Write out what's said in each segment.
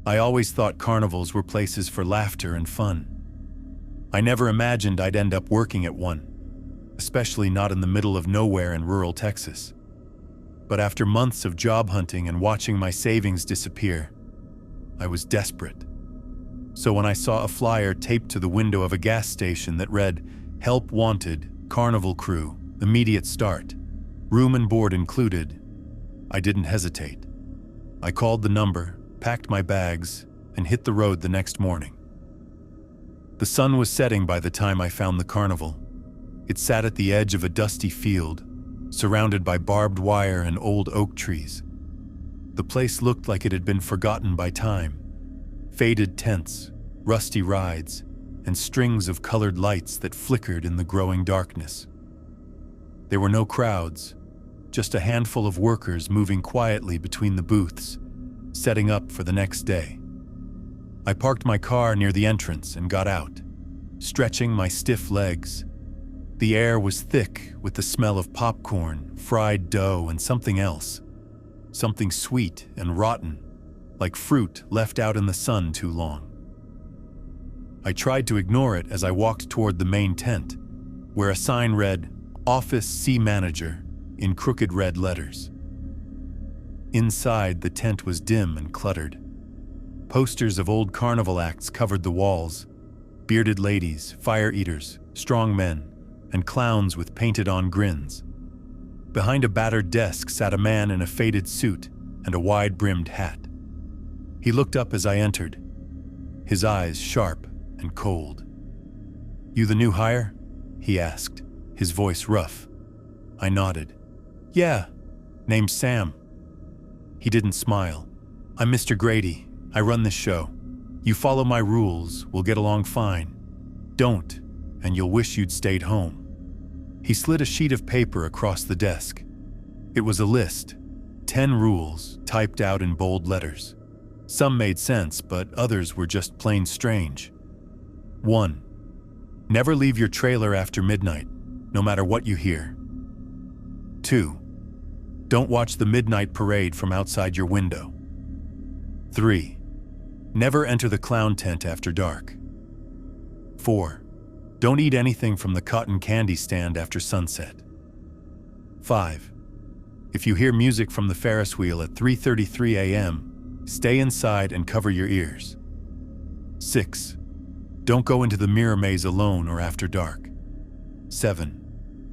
I always thought carnivals were places for laughter and fun. I never imagined I'd end up working at one, especially not in the middle of nowhere in rural Texas. But after months of job hunting and watching my savings disappear, I was desperate. So when I saw a flyer taped to the window of a gas station that read, "Help Wanted, Carnival Crew, Immediate Start, Room and Board Included," I didn't hesitate. I called the number, packed my bags, and hit the road the next morning. The sun was setting by the time I found the carnival. It sat at the edge of a dusty field, surrounded by barbed wire and old oak trees. The place looked like it had been forgotten by time. Faded tents, rusty rides, and strings of colored lights that flickered in the growing darkness. There were no crowds, just a handful of workers moving quietly between the booths, setting up for the next day. I parked my car near the entrance and got out, stretching my stiff legs. The air was thick with the smell of popcorn, fried dough, and something else. Something sweet and rotten, like fruit left out in the sun too long. I tried to ignore it as I walked toward the main tent, where a sign read, "Office C Manager," in crooked red letters. Inside, the tent was dim and cluttered. Posters of old carnival acts covered the walls. Bearded ladies, fire eaters, strong men, and clowns with painted-on grins. Behind a battered desk sat a man in a faded suit and a wide-brimmed hat. He looked up as I entered, his eyes sharp and cold. "You the new hire?" he asked, his voice rough. I nodded. "Yeah, name's Sam." He didn't smile. "I'm Mr. Grady. I run this show. You follow my rules, we'll get along fine. Don't, and you'll wish you'd stayed home." He slid a sheet of paper across the desk. It was a list, 10 rules typed out in bold letters. Some made sense, but others were just plain strange. 1. Never leave your trailer after midnight, no matter what you hear. 2. Don't watch the midnight parade from outside your window. 3. Never enter the clown tent after dark. 4. Don't eat anything from the cotton candy stand after sunset. 5. If you hear music from the Ferris wheel at 3:33 a.m., stay inside and cover your ears. 6. Don't go into the mirror maze alone or after dark. 7.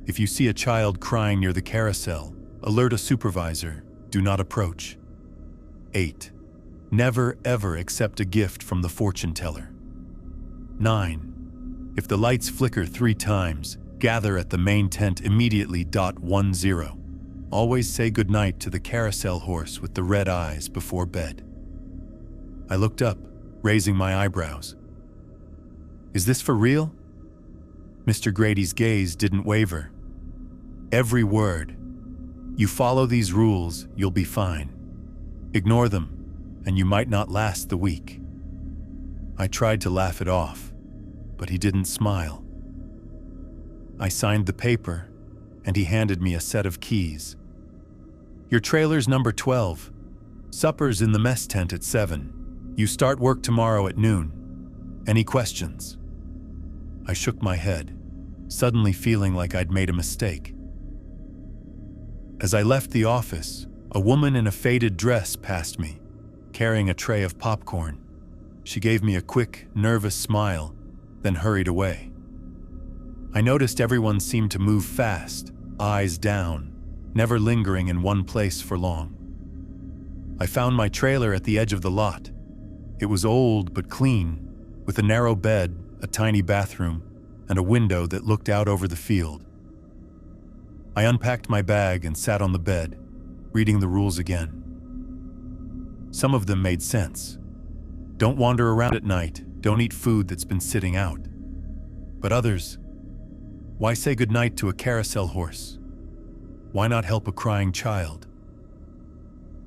If you see a child crying near the carousel, alert a supervisor. Do not approach. 8. Never ever accept a gift from the fortune teller. 9. If the lights flicker 3 times, gather at the main tent immediately. 10. Always say goodnight to the carousel horse with the red eyes before bed. I looked up, raising my eyebrows. "Is this for real?" Mr. Grady's gaze didn't waver. "Every word. You follow these rules, you'll be fine. Ignore them, and you might not last the week." I tried to laugh it off, but he didn't smile. I signed the paper, and he handed me a set of keys. "Your trailer's number 12. Supper's in the mess tent at 7. You start work tomorrow at noon. Any questions?" I shook my head, suddenly feeling like I'd made a mistake. As I left the office, a woman in a faded dress passed me, carrying a tray of popcorn. She gave me a quick, nervous smile, then hurried away. I noticed everyone seemed to move fast, eyes down, never lingering in one place for long. I found my trailer at the edge of the lot. It was old but clean, with a narrow bed, a tiny bathroom, and a window that looked out over the field. I unpacked my bag and sat on the bed, reading the rules again. Some of them made sense. Don't wander around at night, don't eat food that's been sitting out. But others, why say goodnight to a carousel horse? Why not help a crying child?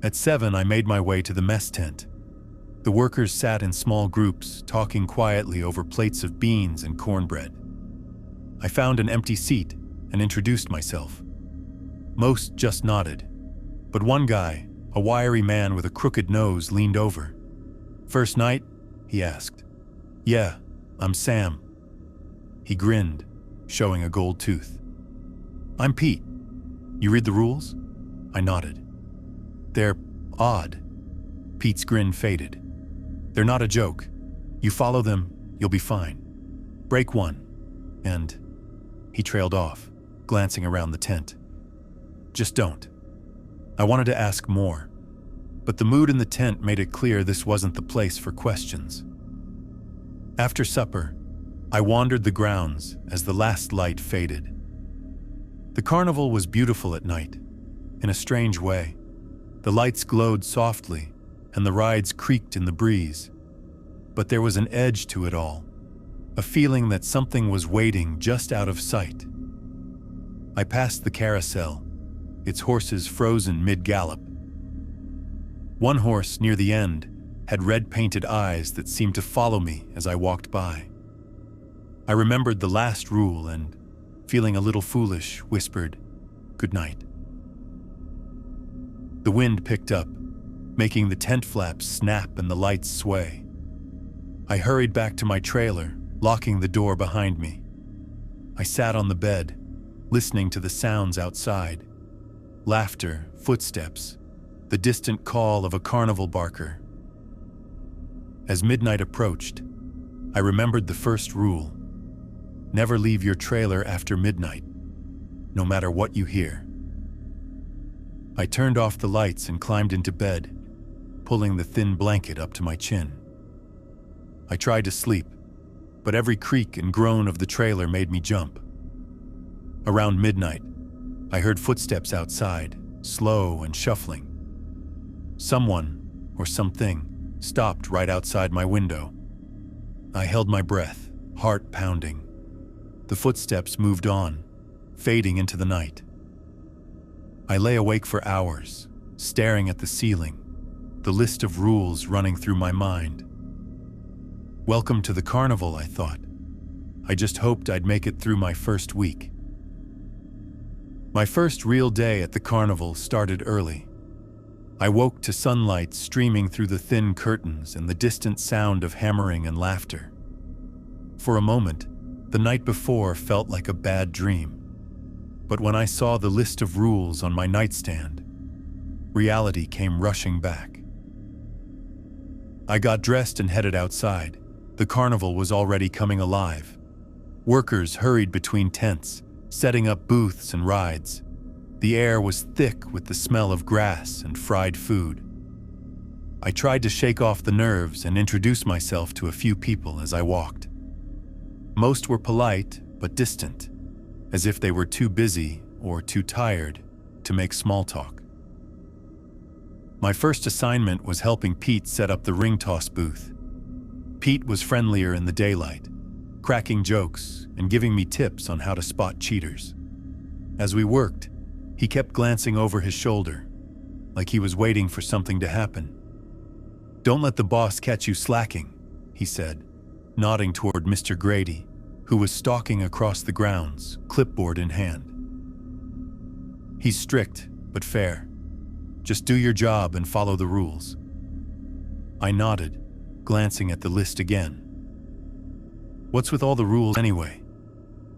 At 7, I made my way to the mess tent. The workers sat in small groups, talking quietly over plates of beans and cornbread. I found an empty seat and introduced myself. Most just nodded, but one guy, a wiry man with a crooked nose, leaned over. "First night?" he asked. "Yeah, I'm Sam." He grinned, showing a gold tooth. "I'm Pete. You read the rules?" I nodded. "They're odd." Pete's grin faded. "They're not a joke. You follow them, you'll be fine. Break one, and..." He trailed off, glancing around the tent. "Just don't." I wanted to ask more, but the mood in the tent made it clear this wasn't the place for questions. After supper, I wandered the grounds as the last light faded. The carnival was beautiful at night, in a strange way. The lights glowed softly, and the rides creaked in the breeze. But there was an edge to it all, a feeling that something was waiting just out of sight. I passed the carousel, its horses frozen mid-gallop. One horse near the end had red-painted eyes that seemed to follow me as I walked by. I remembered the last rule and, feeling a little foolish, whispered, "Good night." The wind picked up, making the tent flaps snap and the lights sway. I hurried back to my trailer, locking the door behind me. I sat on the bed, listening to the sounds outside. Laughter, footsteps, the distant call of a carnival barker. As midnight approached, I remembered the first rule: never leave your trailer after midnight, no matter what you hear. I turned off the lights and climbed into bed, pulling the thin blanket up to my chin. I tried to sleep, but every creak and groan of the trailer made me jump. Around midnight, I heard footsteps outside, slow and shuffling. Someone, or something, stopped right outside my window. I held my breath, heart pounding. The footsteps moved on, fading into the night. I lay awake for hours, staring at the ceiling, the list of rules running through my mind. Welcome to the carnival, I thought. I just hoped I'd make it through my first week. My first real day at the carnival started early. I woke to sunlight streaming through the thin curtains and the distant sound of hammering and laughter. For a moment, the night before felt like a bad dream. But when I saw the list of rules on my nightstand, reality came rushing back. I got dressed and headed outside. The carnival was already coming alive. Workers hurried between tents, setting up booths and rides. The air was thick with the smell of grass and fried food. I tried to shake off the nerves and introduce myself to a few people as I walked. Most were polite but distant, as if they were too busy or too tired to make small talk. My first assignment was helping Pete set up the ring toss booth. Pete was friendlier in the daylight, cracking jokes and giving me tips on how to spot cheaters. As we worked, he kept glancing over his shoulder, like he was waiting for something to happen. "Don't let the boss catch you slacking," he said, nodding toward Mr. Grady, who was stalking across the grounds, clipboard in hand. "He's strict, but fair. Just do your job and follow the rules." I nodded, glancing at the list again. "What's with all the rules anyway?"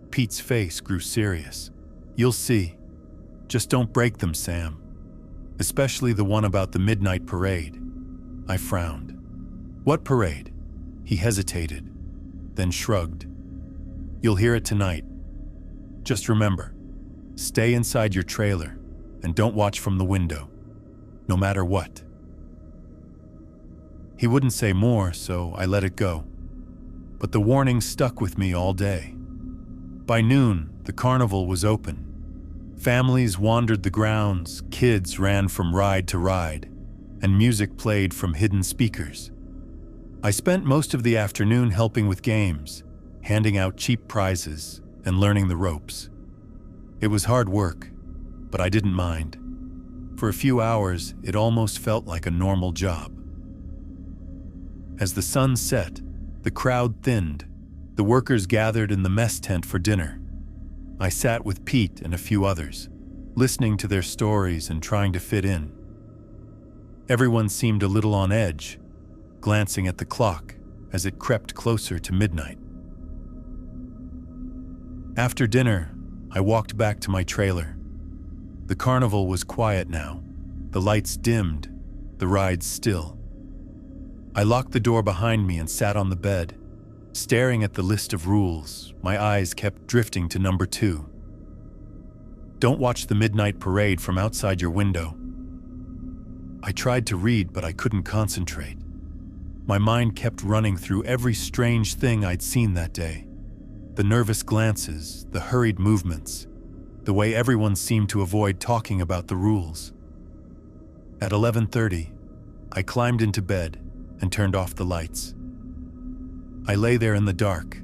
Pete's face grew serious. "You'll see. Just don't break them, Sam. Especially the one about the midnight parade." I frowned. "What parade?" He hesitated, then shrugged. "You'll hear it tonight. Just remember, stay inside your trailer and don't watch from the window, no matter what." He wouldn't say more, so I let it go. But the warning stuck with me all day. By noon, the carnival was open. Families wandered the grounds, kids ran from ride to ride, and music played from hidden speakers. I spent most of the afternoon helping with games, handing out cheap prizes, and learning the ropes. It was hard work, but I didn't mind. For a few hours, it almost felt like a normal job. As the sun set, the crowd thinned. The workers gathered in the mess tent for dinner. I sat with Pete and a few others, listening to their stories and trying to fit in. Everyone seemed a little on edge, glancing at the clock as it crept closer to midnight. After dinner, I walked back to my trailer. The carnival was quiet now, the lights dimmed, the ride still. I locked the door behind me and sat on the bed. Staring at the list of rules, my eyes kept drifting to number 2. Don't watch the midnight parade from outside your window. I tried to read, but I couldn't concentrate. My mind kept running through every strange thing I'd seen that day. The nervous glances, the hurried movements, the way everyone seemed to avoid talking about the rules. At 11:30, I climbed into bed and turned off the lights. I lay there in the dark,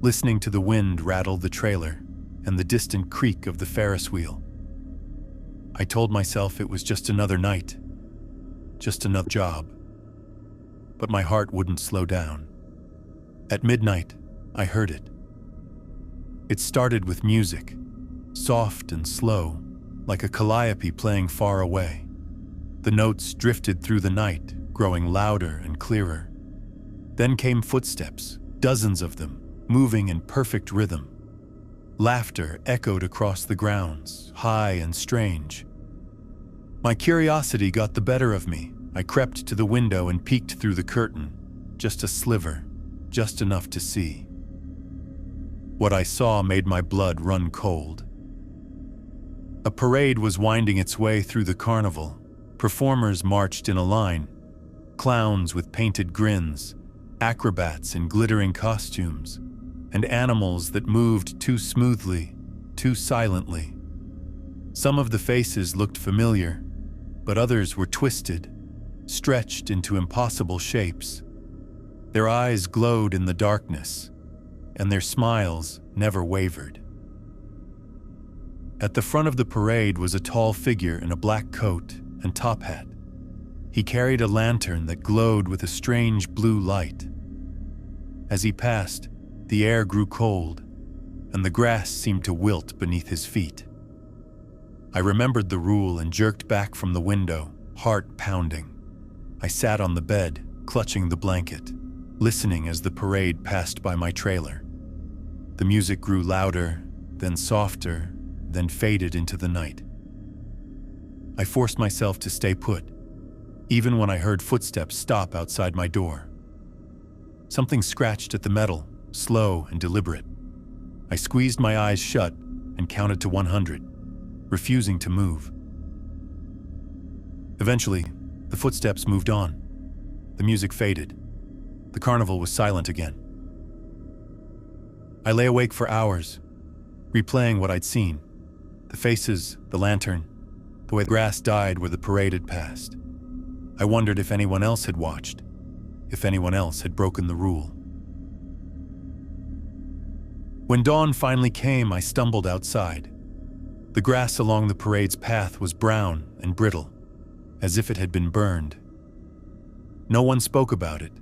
listening to the wind rattle the trailer and the distant creak of the Ferris wheel. I told myself it was just another night, just another job. But my heart wouldn't slow down. At midnight, I heard it. It started with music, soft and slow, like a calliope playing far away. The notes drifted through the night, growing louder and clearer. Then came footsteps, dozens of them, moving in perfect rhythm. Laughter echoed across the grounds, high and strange. My curiosity got the better of me. I crept to the window and peeked through the curtain, just a sliver, just enough to see. What I saw made my blood run cold. A parade was winding its way through the carnival. Performers marched in a line, clowns with painted grins, acrobats in glittering costumes, and animals that moved too smoothly, too silently. Some of the faces looked familiar, but others were twisted, stretched into impossible shapes. Their eyes glowed in the darkness, and their smiles never wavered. At the front of the parade was a tall figure in a black coat and top hat. He carried a lantern that glowed with a strange blue light. As he passed, the air grew cold, and the grass seemed to wilt beneath his feet. I remembered the rule and jerked back from the window, heart pounding. I sat on the bed, clutching the blanket, listening as the parade passed by my trailer. The music grew louder, then softer, then faded into the night. I forced myself to stay put, even when I heard footsteps stop outside my door. Something scratched at the metal, slow and deliberate. I squeezed my eyes shut and counted to 100, refusing to move. Eventually, the footsteps moved on. The music faded. The carnival was silent again. I lay awake for hours, replaying what I'd seen. The faces, the lantern, the way the grass died where the parade had passed. I wondered if anyone else had watched, if anyone else had broken the rule. When dawn finally came, I stumbled outside. The grass along the parade's path was brown and brittle, as if it had been burned. No one spoke about it.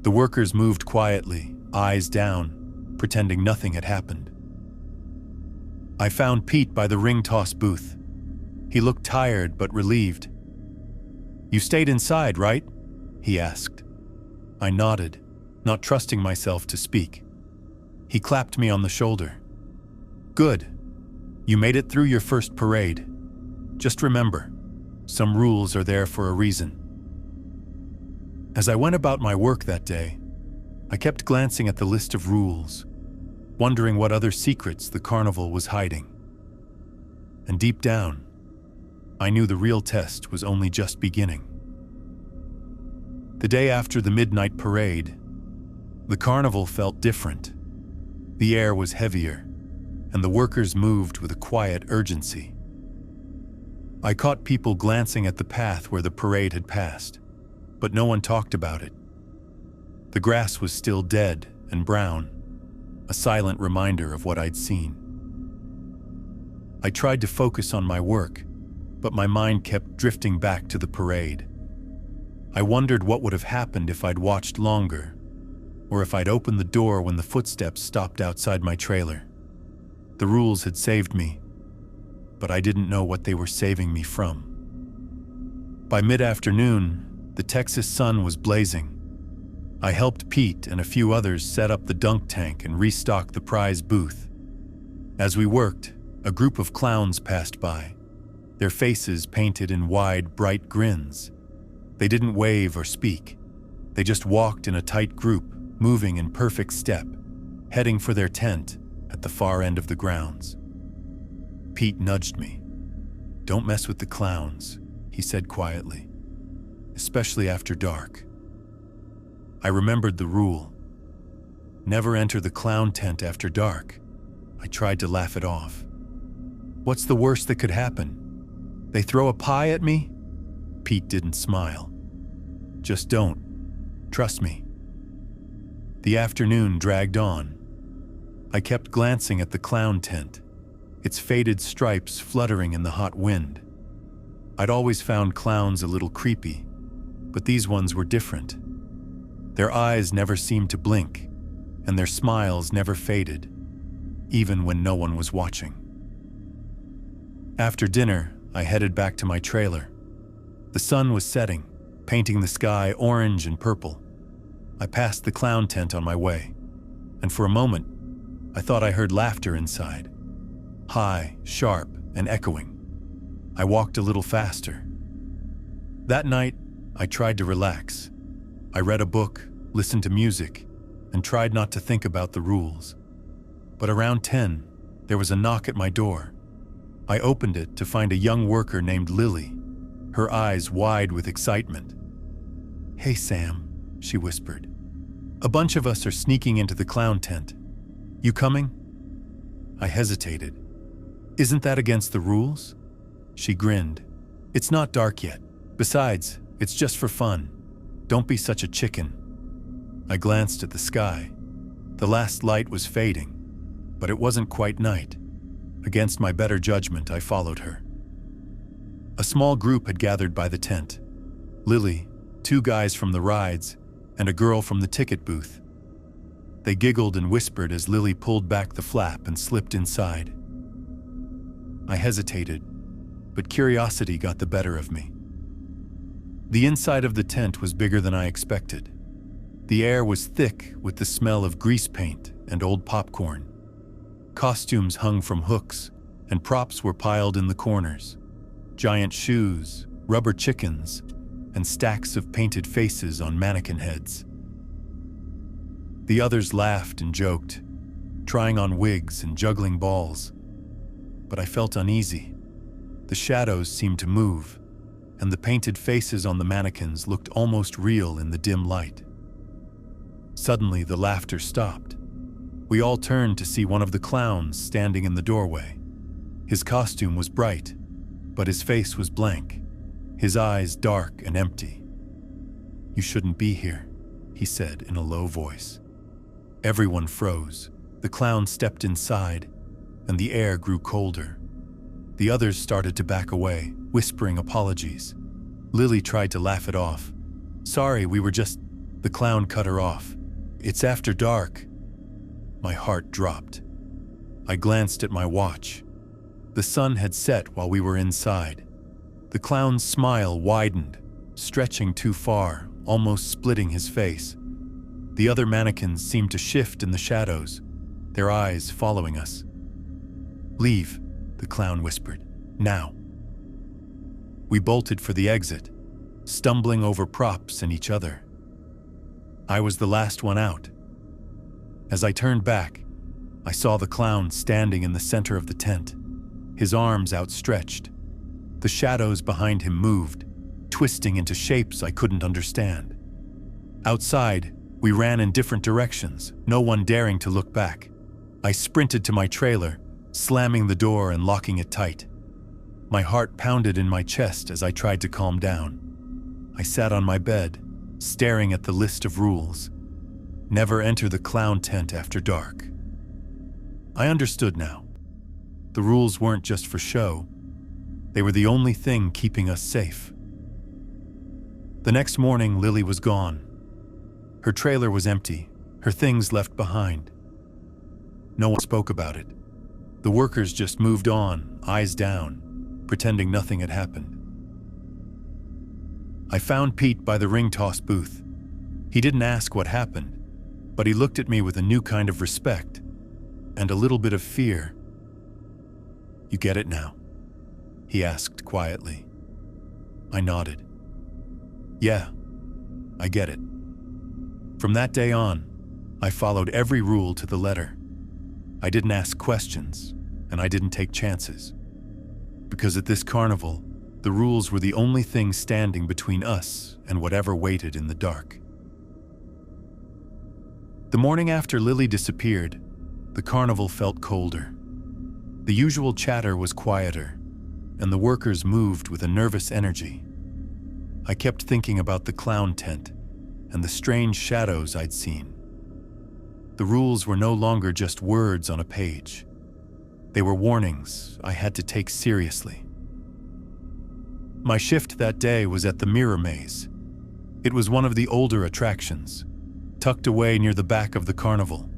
The workers moved quietly, eyes down, pretending nothing had happened. I found Pete by the ring toss booth. He looked tired but relieved. "You stayed inside, right?" he asked. I nodded, not trusting myself to speak. He clapped me on the shoulder. "Good. You made it through your first parade. Just remember, some rules are there for a reason." As I went about my work that day, I kept glancing at the list of rules, wondering what other secrets the carnival was hiding. And deep down, I knew the real test was only just beginning. The day after the midnight parade, the carnival felt different. The air was heavier, and the workers moved with a quiet urgency. I caught people glancing at the path where the parade had passed, but no one talked about it. The grass was still dead and brown, a silent reminder of what I'd seen. I tried to focus on my work, but my mind kept drifting back to the parade. I wondered what would have happened if I'd watched longer, or if I'd opened the door when the footsteps stopped outside my trailer. The rules had saved me, but I didn't know what they were saving me from. By mid-afternoon, The Texas sun was blazing. I helped Pete and a few others set up the dunk tank and restock the prize booth. As we worked, a group of clowns passed by, their faces painted in wide, bright grins. They didn't wave or speak. They just walked in a tight group, moving in perfect step, heading for their tent at the far end of the grounds. Pete nudged me. "Don't mess with the clowns," he said quietly, "especially after dark." I remembered the rule. Never enter the clown tent after dark. I tried to laugh it off. What's the worst that could happen? They throw a pie at me? Pete didn't smile. Just don't. Trust me. The afternoon dragged on. I kept glancing at the clown tent, its faded stripes fluttering in the hot wind. I'd always found clowns a little creepy, but these ones were different. Their eyes never seemed to blink, and their smiles never faded, even when no one was watching. After dinner, I headed back to my trailer. The sun was setting, painting the sky orange and purple. I passed the clown tent on my way, and for a moment, I thought I heard laughter inside. High, sharp, and echoing. I walked a little faster. That night, I tried to relax. I read a book, listened to music, and tried not to think about the rules. But around 10, there was a knock at my door. I opened it to find a young worker named Lily, her eyes wide with excitement. "Hey, Sam," she whispered. "A bunch of us are sneaking into the clown tent. You coming?" I hesitated. "Isn't that against the rules?" She grinned. "It's not dark yet. Besides, it's just for fun. Don't be such a chicken." I glanced at the sky. The last light was fading, but it wasn't quite night. Against my better judgment, I followed her. A small group had gathered by the tent. Lily, 2 guys from the rides, and a girl from the ticket booth. They giggled and whispered as Lily pulled back the flap and slipped inside. I hesitated, but curiosity got the better of me. The inside of the tent was bigger than I expected. The air was thick with the smell of grease paint and old popcorn. Costumes hung from hooks, and props were piled in the corners. Giant shoes, rubber chickens, and stacks of painted faces on mannequin heads. The others laughed and joked, trying on wigs and juggling balls. But I felt uneasy. The shadows seemed to move, and the painted faces on the mannequins looked almost real in the dim light. Suddenly, the laughter stopped. We all turned to see one of the clowns standing in the doorway. His costume was bright, but his face was blank, his eyes dark and empty. "You shouldn't be here," he said in a low voice. Everyone froze. The clown stepped inside, and the air grew colder. The others started to back away, whispering apologies. Lily tried to laugh it off. "Sorry, we were just..." The clown cut her off. "It's after dark." My heart dropped. I glanced at my watch. The sun had set while we were inside. The clown's smile widened, stretching too far, almost splitting his face. The other mannequins seemed to shift in the shadows, their eyes following us. "Leave," the clown whispered. "Now." We bolted for the exit, stumbling over props and each other. I was the last one out. As I turned back, I saw the clown standing in the center of the tent, his arms outstretched. The shadows behind him moved, twisting into shapes I couldn't understand. Outside, we ran in different directions, no one daring to look back. I sprinted to my trailer, slamming the door and locking it tight. My heart pounded in my chest as I tried to calm down. I sat on my bed, staring at the list of rules. Never enter the clown tent after dark. I understood now. The rules weren't just for show. They were the only thing keeping us safe. The next morning, Lily was gone. Her trailer was empty, her things left behind. No one spoke about it. The workers just moved on, eyes down, pretending nothing had happened. I found Pete by the ring toss booth. He didn't ask what happened, but he looked at me with a new kind of respect and a little bit of fear. "You get it now?" he asked quietly. I nodded. "Yeah, I get it." From that day on, I followed every rule to the letter. I didn't ask questions, and I didn't take chances. Because at this carnival, the rules were the only thing standing between us and whatever waited in the dark. The morning after Lily disappeared, the carnival felt colder. The usual chatter was quieter, and the workers moved with a nervous energy. I kept thinking about the clown tent and the strange shadows I'd seen. The rules were no longer just words on a page. They were warnings I had to take seriously. My shift that day was at the Mirror Maze. It was one of the older attractions, tucked away near the back of the carnival.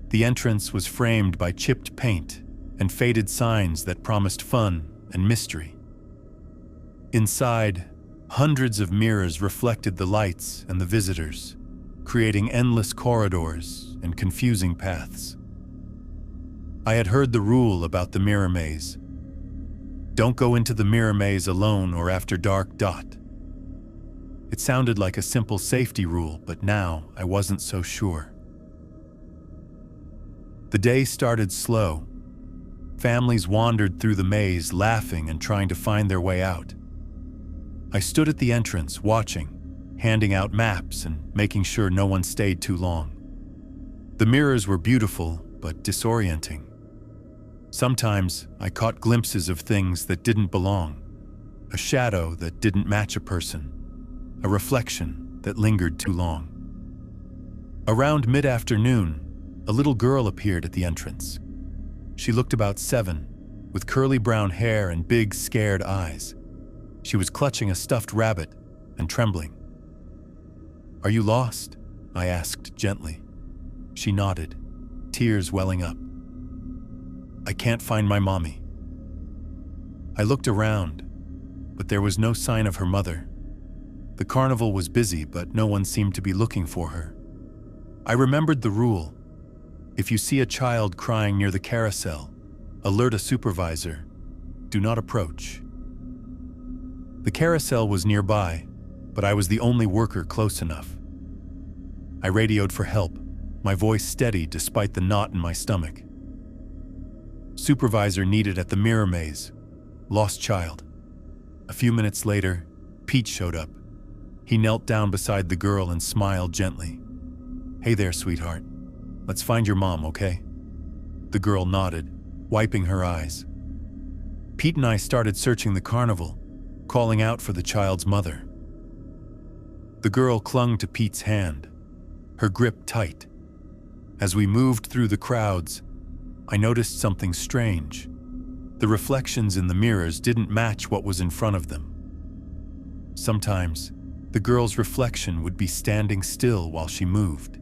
The entrance was framed by chipped paint and faded signs that promised fun and mystery. Inside, hundreds of mirrors reflected the lights and the visitors, creating endless corridors and confusing paths. I had heard the rule about the Mirror Maze. Don't go into the Mirror Maze alone or after dark. It sounded like a simple safety rule, but now I wasn't so sure. The day started slow. Families wandered through the maze, laughing and trying to find their way out. I stood at the entrance, watching, handing out maps and making sure no one stayed too long. The mirrors were beautiful, but disorienting. Sometimes I caught glimpses of things that didn't belong, a shadow that didn't match a person, a reflection that lingered too long. Around mid-afternoon, a little girl appeared at the entrance. She looked about 7, with curly brown hair and big, scared eyes. She was clutching a stuffed rabbit and trembling. "Are you lost?" I asked gently. She nodded, tears welling up. "I can't find my mommy." I looked around, but there was no sign of her mother. The carnival was busy, but no one seemed to be looking for her. I remembered the rule. If you see a child crying near the carousel, alert a supervisor. Do not approach. The carousel was nearby, but I was the only worker close enough. I radioed for help, my voice steady despite the knot in my stomach. "Supervisor needed at the Mirror Maze. Lost child." A few minutes later, Pete showed up. He knelt down beside the girl and smiled gently. "Hey there, sweetheart. Let's find your mom, okay?" The girl nodded, wiping her eyes. Pete and I started searching the carnival, calling out for the child's mother. The girl clung to Pete's hand, her grip tight. As we moved through the crowds, I noticed something strange. The reflections in the mirrors didn't match what was in front of them. Sometimes, the girl's reflection would be standing still while she moved.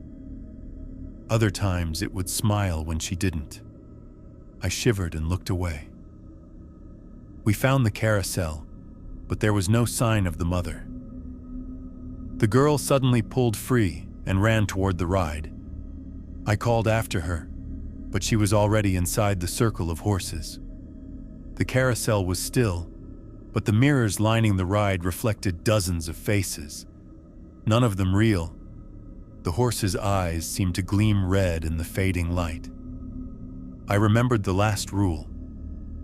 Other times, it would smile when she didn't. I shivered and looked away. We found the carousel, but there was no sign of the mother. The girl suddenly pulled free and ran toward the ride. I called after her, but she was already inside the circle of horses. The carousel was still, but the mirrors lining the ride reflected dozens of faces, none of them real. The horses' eyes seemed to gleam red in the fading light. I remembered the last rule: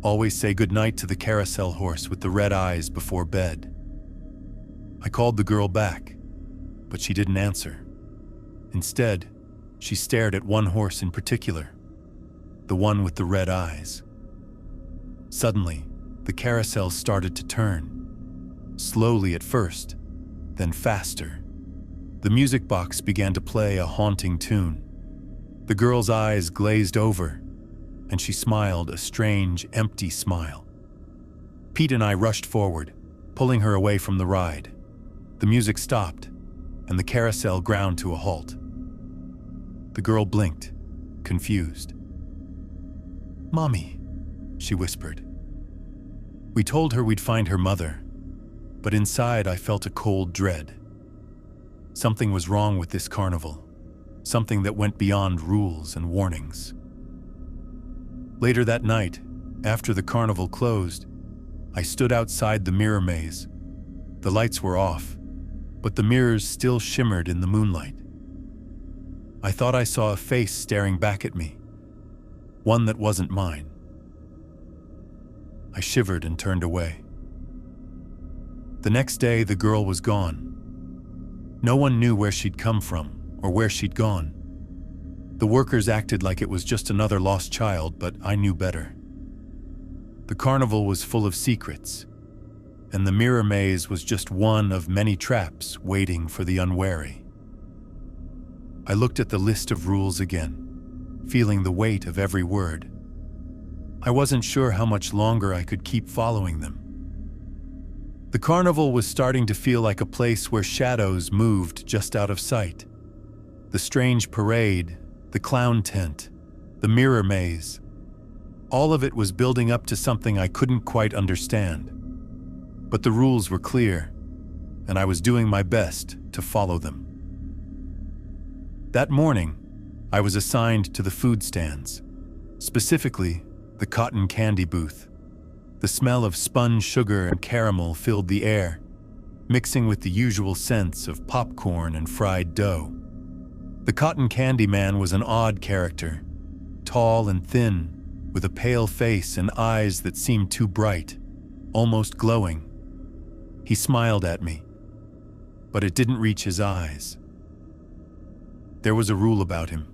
always say goodnight to the carousel horse with the red eyes before bed. I called the girl back, but she didn't answer. Instead, she stared at one horse in particular, the one with the red eyes. Suddenly, the carousel started to turn, slowly at first, then faster. The music box began to play a haunting tune. The girl's eyes glazed over, and she smiled a strange, empty smile. Pete and I rushed forward, pulling her away from the ride. The music stopped, and the carousel ground to a halt. The girl blinked, confused. "Mommy," she whispered. We told her we'd find her mother, but inside I felt a cold dread. Something was wrong with this carnival, something that went beyond rules and warnings. Later that night, after the carnival closed, I stood outside the mirror maze. The lights were off, but the mirrors still shimmered in the moonlight. I thought I saw a face staring back at me, one that wasn't mine. I shivered and turned away. The next day, the girl was gone. No one knew where she'd come from or where she'd gone. The workers acted like it was just another lost child, but I knew better. The carnival was full of secrets, and the mirror maze was just one of many traps waiting for the unwary. I looked at the list of rules again, feeling the weight of every word. I wasn't sure how much longer I could keep following them. The carnival was starting to feel like a place where shadows moved just out of sight. The strange parade, the clown tent, the mirror maze, all of it was building up to something I couldn't quite understand. But the rules were clear, and I was doing my best to follow them. That morning, I was assigned to the food stands, specifically the cotton candy booth. The smell of spun sugar and caramel filled the air, mixing with the usual scents of popcorn and fried dough. The cotton candy man was an odd character, tall and thin, with a pale face and eyes that seemed too bright, almost glowing. He smiled at me, but it didn't reach his eyes. There was a rule about him.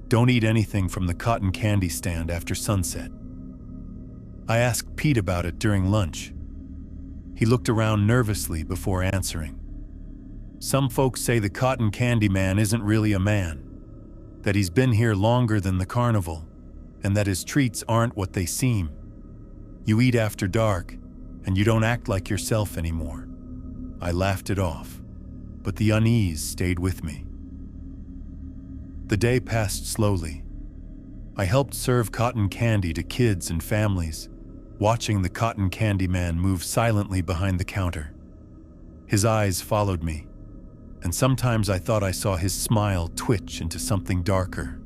Don't eat anything from the cotton candy stand after sunset. I asked Pete about it during lunch. He looked around nervously before answering. Some folks say the cotton candy man isn't really a man, that he's been here longer than the carnival, and that his treats aren't what they seem. You eat after dark, and you don't act like yourself anymore. I laughed it off, but the unease stayed with me. The day passed slowly. I helped serve cotton candy to kids and families, watching the cotton candy man move silently behind the counter. His eyes followed me, and sometimes I thought I saw his smile twitch into something darker.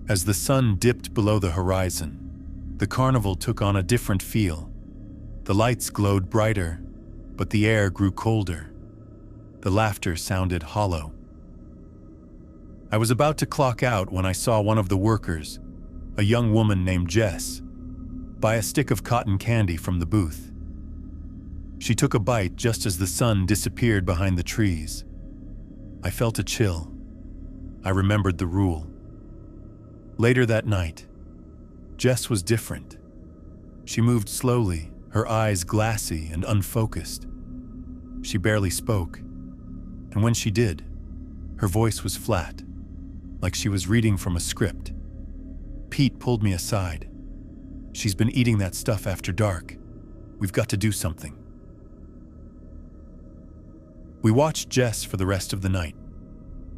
As the sun dipped below the horizon, the carnival took on a different feel. The lights glowed brighter, but the air grew colder. The laughter sounded hollow. I was about to clock out when I saw one of the workers, a young woman named Jess, buy a stick of cotton candy from the booth. She took a bite just as the sun disappeared behind the trees. I felt a chill. I remembered the rule. Later that night, Jess was different. She moved slowly, her eyes glassy and unfocused. She barely spoke, and when she did, her voice was flat, like she was reading from a script. Pete pulled me aside. She's been eating that stuff after dark. We've got to do something. We watched Jess for the rest of the night.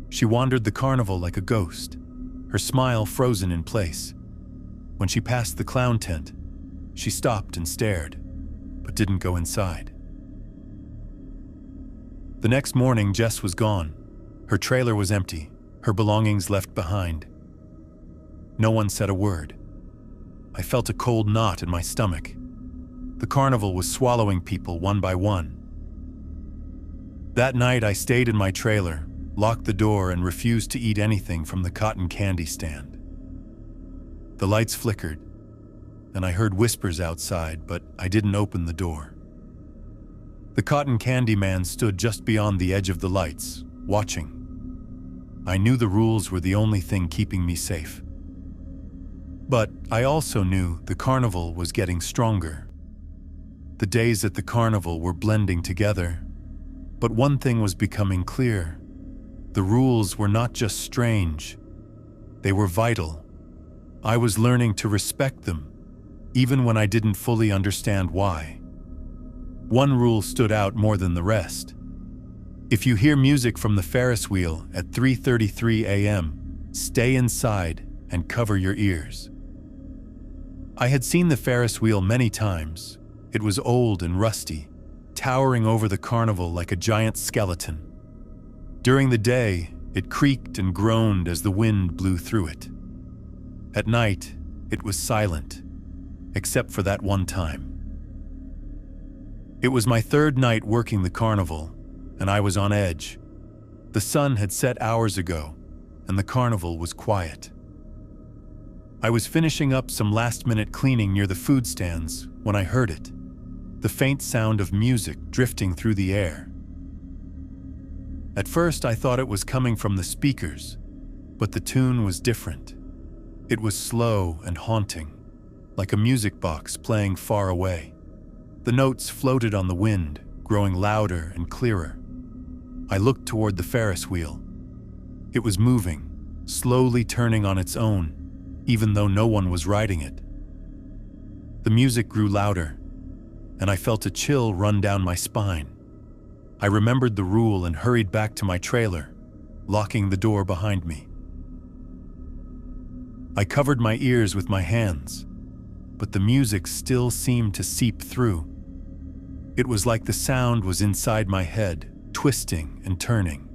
She wandered the carnival like a ghost, her smile frozen in place. When she passed the clown tent, she stopped and stared, but didn't go inside. The next morning, Jess was gone. Her trailer was empty, her belongings left behind. No one said a word. I felt a cold knot in my stomach. The carnival was swallowing people one by one. That night, I stayed in my trailer, locked the door, and refused to eat anything from the cotton candy stand. The lights flickered, and I heard whispers outside, but I didn't open the door. The cotton candy man stood just beyond the edge of the lights, watching. I knew the rules were the only thing keeping me safe. But I also knew the carnival was getting stronger. The days at the carnival were blending together, but one thing was becoming clear. The rules were not just strange, they were vital. I was learning to respect them, even when I didn't fully understand why. One rule stood out more than the rest. If you hear music from the Ferris wheel at 3:33 a.m., stay inside and cover your ears. I had seen the Ferris wheel many times, It was old and rusty, towering over the carnival like a giant skeleton. During the day, it creaked and groaned as the wind blew through it. At night, it was silent, except for that one time. It was my third night working the carnival, and I was on edge. The sun had set hours ago, and the carnival was quiet. I was finishing up some last-minute cleaning near the food stands when I heard it, the faint sound of music drifting through the air. At first, I thought it was coming from the speakers, but the tune was different. It was slow and haunting, like a music box playing far away. The notes floated on the wind, growing louder and clearer. I looked toward the Ferris wheel. It was moving, slowly turning on its own, even though no one was riding it. The music grew louder, and I felt a chill run down my spine. I remembered the rule and hurried back to my trailer, locking the door behind me. I covered my ears with my hands, but the music still seemed to seep through. It was like the sound was inside my head, twisting and turning.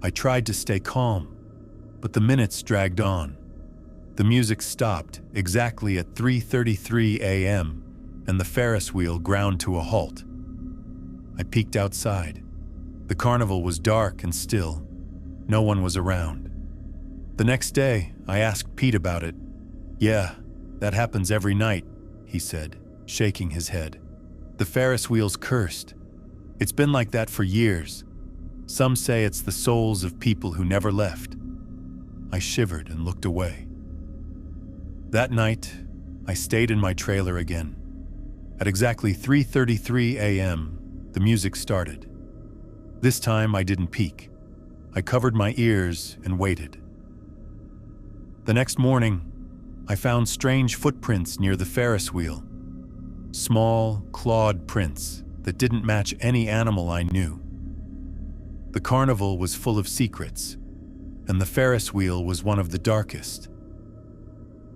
I tried to stay calm, but the minutes dragged on. The music stopped exactly at 3:33 a.m., and the Ferris wheel ground to a halt. I peeked outside. The carnival was dark and still. No one was around. The next day, I asked Pete about it. "Yeah, that happens every night," he said, shaking his head. "The Ferris wheel's cursed. It's been like that for years. Some say it's the souls of people who never left." I shivered and looked away. That night, I stayed in my trailer again. At exactly 3:33 a.m., the music started. This time I didn't peek. I covered my ears and waited. The next morning, I found strange footprints near the Ferris wheel. Small, clawed prints that didn't match any animal I knew. The carnival was full of secrets, and the Ferris wheel was one of the darkest.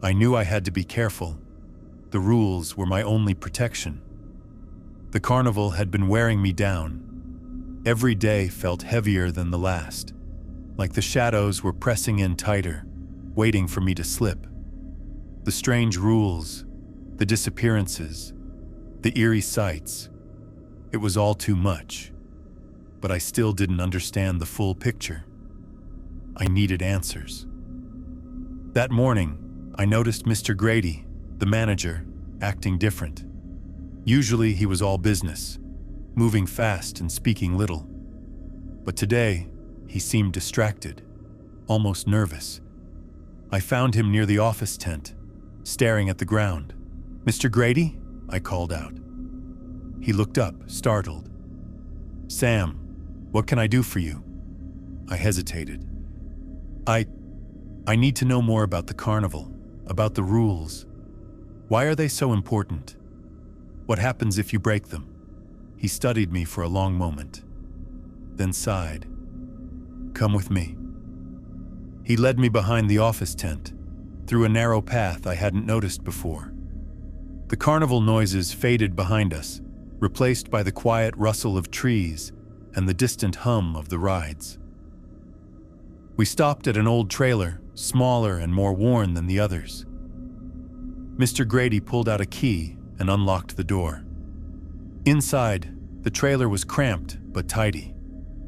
I knew I had to be careful. The rules were my only protection. The carnival had been wearing me down. Every day felt heavier than the last, like the shadows were pressing in tighter, waiting for me to slip. The strange rules, the disappearances, the eerie sights. It was all too much, but I still didn't understand the full picture. I needed answers. That morning, I noticed Mr. Grady, the manager, acting different. Usually he was all business, moving fast and speaking little. But today, he seemed distracted, almost nervous. I found him near the office tent, staring at the ground. "Mr. Grady?" I called out. He looked up, startled. "Sam, what can I do for you?" I hesitated. I need to know more about the carnival, about the rules. Why are they so important? What happens if you break them?" He studied me for a long moment, then sighed. "Come with me." He led me behind the office tent, through a narrow path I hadn't noticed before. The carnival noises faded behind us, replaced by the quiet rustle of trees and the distant hum of the rides. We stopped at an old trailer, smaller and more worn than the others. Mr. Grady pulled out a key and unlocked the door. Inside, the trailer was cramped but tidy.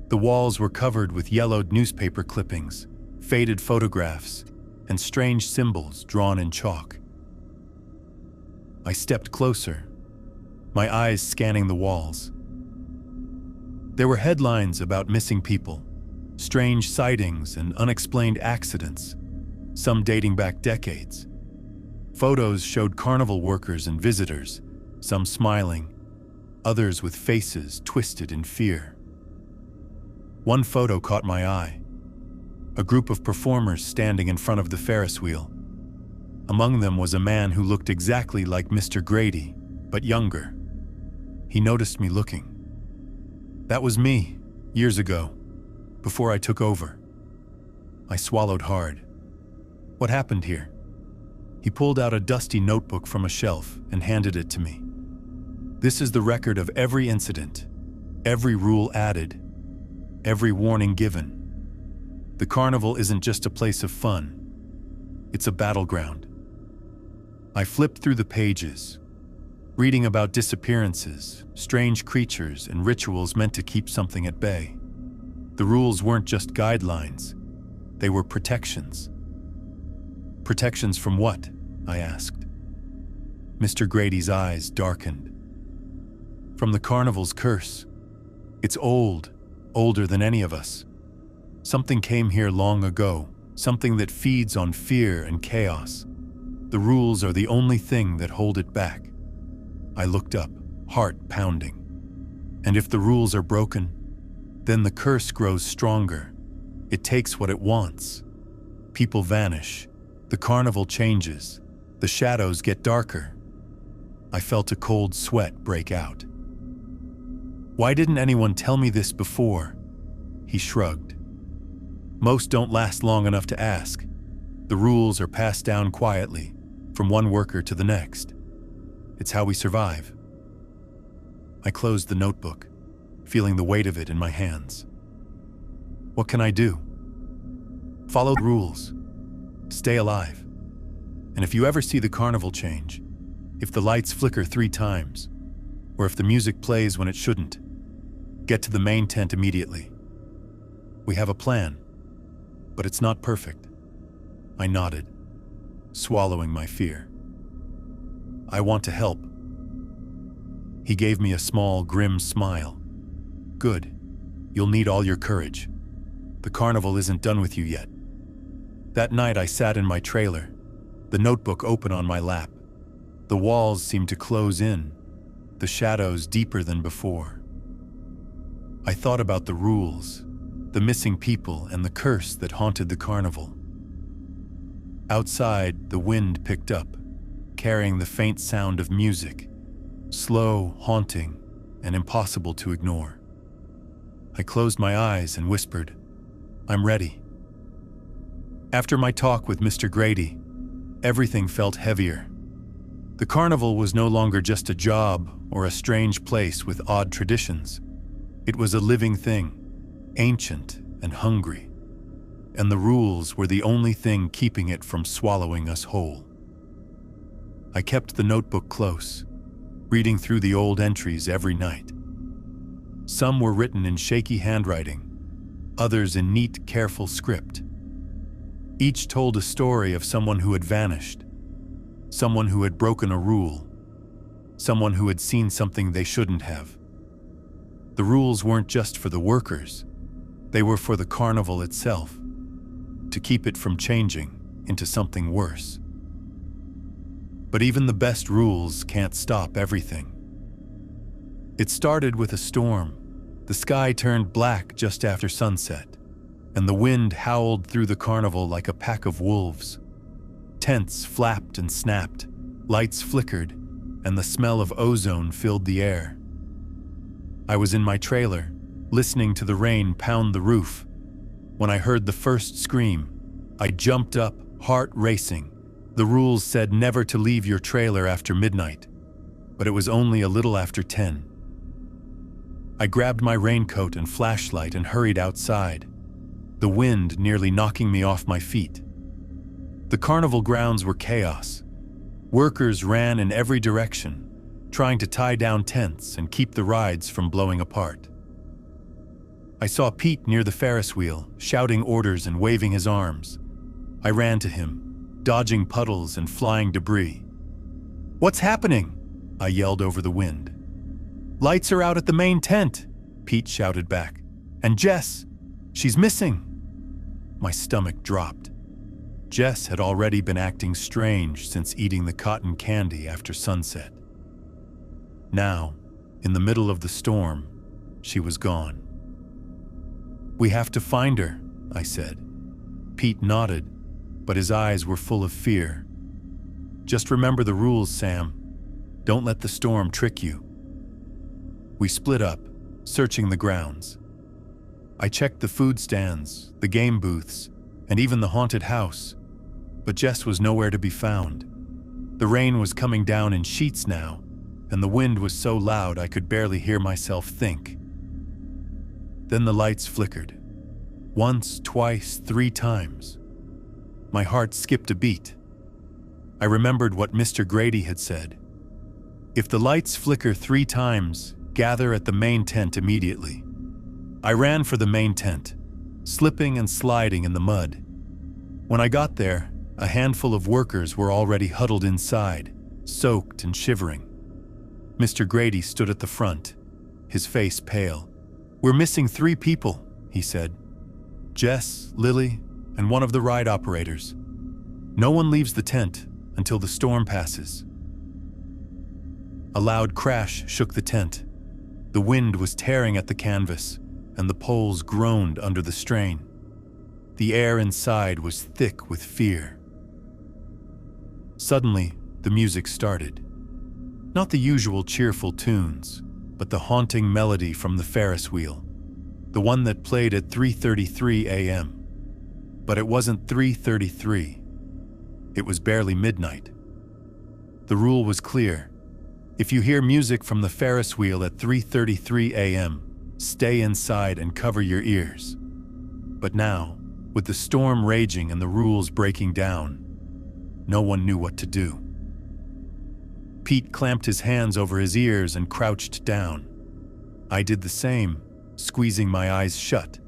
The walls were covered with yellowed newspaper clippings, faded photographs, and strange symbols drawn in chalk. I stepped closer, my eyes scanning the walls. There were headlines about missing people, strange sightings and unexplained accidents, some dating back decades. Photos showed carnival workers and visitors, some smiling, others with faces twisted in fear. One photo caught my eye. A group of performers standing in front of the Ferris wheel. Among them was a man who looked exactly like Mr. Grady, but younger. He noticed me looking. That was me, years ago, before I took over. I swallowed hard. What happened here? He pulled out a dusty notebook from a shelf and handed it to me. This is the record of every incident, every rule added, every warning given. The carnival isn't just a place of fun, it's a battleground. I flipped through the pages, reading about disappearances, strange creatures, and rituals meant to keep something at bay. The rules weren't just guidelines, they were protections. Protections from what? I asked. Mr. Grady's eyes darkened. From the carnival's curse. It's old, older than any of us. Something came here long ago, something that feeds on fear and chaos. The rules are the only thing that hold it back. I looked up, heart pounding. And if the rules are broken, then the curse grows stronger. It takes what it wants. People vanish. The carnival changes. The shadows get darker. I felt a cold sweat break out. Why didn't anyone tell me this before? He shrugged. Most don't last long enough to ask. The rules are passed down quietly, from one worker to the next. It's how we survive. I closed the notebook, feeling the weight of it in my hands. What can I do? Follow the rules. Stay alive. And if you ever see the carnival change, if the lights flicker 3 times, or if the music plays when it shouldn't, get to the main tent immediately. We have a plan, but it's not perfect. I nodded, swallowing my fear. I want to help. He gave me a small, grim smile. Good. You'll need all your courage. The carnival isn't done with you yet. That night I sat in my trailer, the notebook open on my lap. The walls seemed to close in, the shadows deeper than before. I thought about the rules, the missing people, and the curse that haunted the carnival. Outside, the wind picked up, carrying the faint sound of music, slow, haunting, and impossible to ignore. I closed my eyes and whispered, "I'm ready." After my talk with Mr. Grady, everything felt heavier. The carnival was no longer just a job or a strange place with odd traditions. It was a living thing, ancient and hungry, and the rules were the only thing keeping it from swallowing us whole. I kept the notebook close, reading through the old entries every night. Some were written in shaky handwriting, others in neat, careful script. Each told a story of someone who had vanished, someone who had broken a rule, someone who had seen something they shouldn't have. The rules weren't just for the workers, they were for the carnival itself, to keep it from changing into something worse. But even the best rules can't stop everything. It started with a storm. The sky turned black just after sunset, and the wind howled through the carnival like a pack of wolves. Tents flapped and snapped, lights flickered, and the smell of ozone filled the air. I was in my trailer, listening to the rain pound the roof. When I heard the first scream, I jumped up, heart racing. The rules said never to leave your trailer after midnight, but it was only a little after 10. I grabbed my raincoat and flashlight and hurried outside, the wind nearly knocking me off my feet. The carnival grounds were chaos. Workers ran in every direction, trying to tie down tents and keep the rides from blowing apart. I saw Pete near the Ferris wheel, shouting orders and waving his arms. I ran to him, dodging puddles and flying debris. "What's happening?" I yelled over the wind. "Lights are out at the main tent," Pete shouted back. "And Jess, she's missing." My stomach dropped. Jess had already been acting strange since eating the cotton candy after sunset. Now, in the middle of the storm, she was gone. "We have to find her," I said. Pete nodded, but his eyes were full of fear. "Just remember the rules, Sam. Don't let the storm trick you." We split up, searching the grounds. I checked the food stands, the game booths, and even the haunted house, but Jess was nowhere to be found. The rain was coming down in sheets now, and the wind was so loud I could barely hear myself think. Then the lights flickered. Once, twice, 3 times. My heart skipped a beat. I remembered what Mr. Grady had said. If the lights flicker 3 times, gather at the main tent immediately. I ran for the main tent, slipping and sliding in the mud. When I got there, a handful of workers were already huddled inside, soaked and shivering. Mr. Grady stood at the front, his face pale. "We're missing 3 people," he said. "Jess, Lily, and one of the ride operators. No one leaves the tent until the storm passes." A loud crash shook the tent. The wind was tearing at the canvas, and the poles groaned under the strain. The air inside was thick with fear. Suddenly, the music started. Not the usual cheerful tunes, but the haunting melody from the Ferris wheel, the one that played at 3:33 a.m. But it wasn't 3:33. It was barely midnight. The rule was clear. If you hear music from the Ferris wheel at 3:33 a.m., stay inside and cover your ears. But now, with the storm raging and the rules breaking down, no one knew what to do. Pete clamped his hands over his ears and crouched down. I did the same, squeezing my eyes shut.